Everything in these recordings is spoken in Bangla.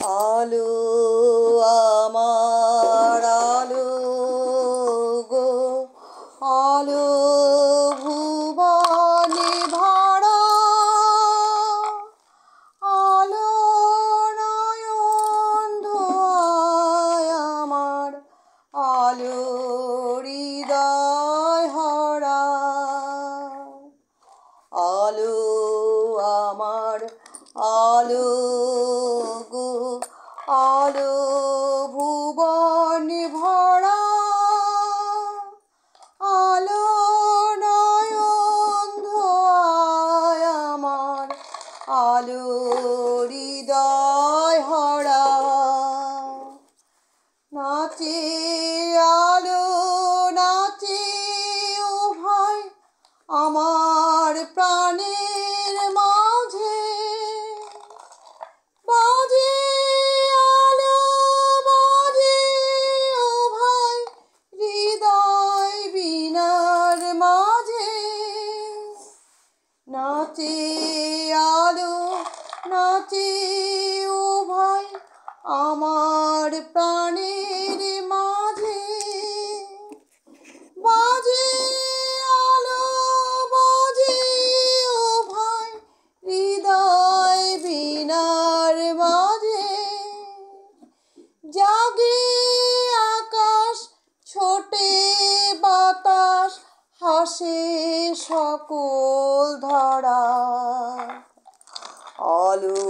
আলো আমার আলো গো, আলো ভুবনে ভরা, আলো নয়ন ধোয় আমার, আলো হৃদয় হরা। আলো আমার আলো গো, আলো ভুবন ভরা, আলো নয়ন ধোয় আমার, আলো হৃদয় হরা। নাচে আলো নাচে ও ভাই আমার প্রাণের মাঝে, বাজে আলো বাজে ও ভাই হৃদয় বীণার মাঝে। নাচে আলো নাচে ও ভাই আমার প্রাণের মাঝে, বাজে আলো বাজে ও ভাই হৃদয় বীণার মাঝে। জাগে আকাশ ছোটে বাতাস, হাসে সকল ধরা। আলো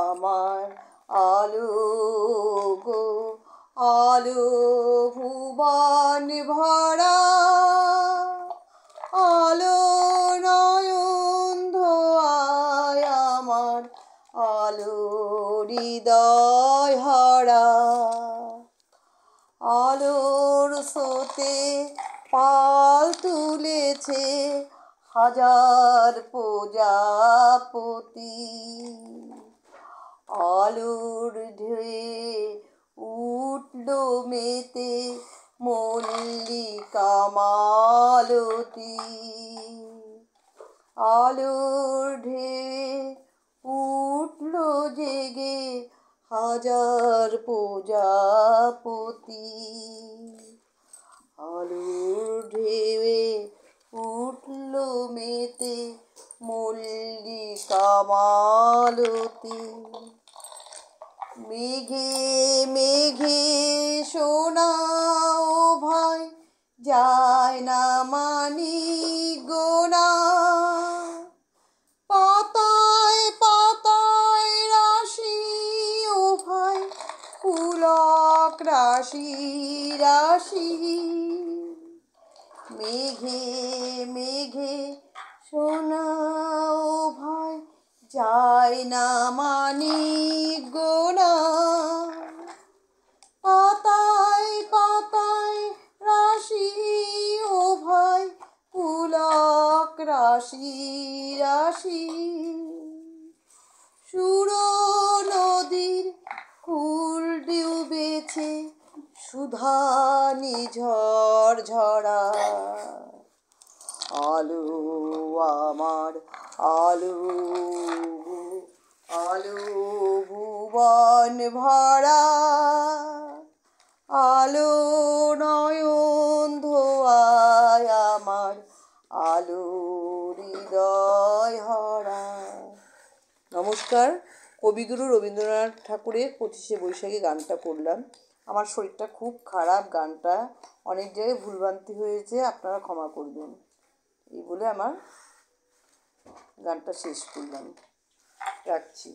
আমার আলো গো, আলো ভুবন ভরা, আলো নয়ন ধোয় আমার, আলো হৃদয় হরা। আলোর স্রোতে পাল তুলেছে হাজার প্রজাপতি, আলোর ঢেউয়ে উঠল মেতে মল্লিকা মালতী। আলোর ঢেউয়ে উঠল জেগে হাজার প্রজাপতি, আলোর ঢেউয়ে উঠল মেতে মল্লিকা মালতী। মেঘে মেঘে শোনাও ভাই যায় না মানি গোনা, পাতায় পাতায় রাশি ও ভাই পুলক রাশি রাশি। মেঘে মেঘে শোনাও ভাই যায় না মানি গোনা, পাতায় পাতায় রাশি ও ভাই পুলক রাশি রাশি। সুর নদীর কুল ডুবেছে সুধা নিঝর ঝরা, আলো আমার আলো আলো ভুবন ভরা, আলো নয়ন ধোয় আমার, আলো হৃদয় হরা। নমস্কার। কবিগুরু রবীন্দ্রনাথ ঠাকুরের 25শে বৈশাখে গানটা করলাম। আমার শরীরটা খুব খারাপ, গানটা অনেক জায়গায় ভুলভ্রান্তি হয়েছে, আপনারা ক্ষমা করবেন। এই বলে আমার গানটা শেষ করলাম, রাখছি।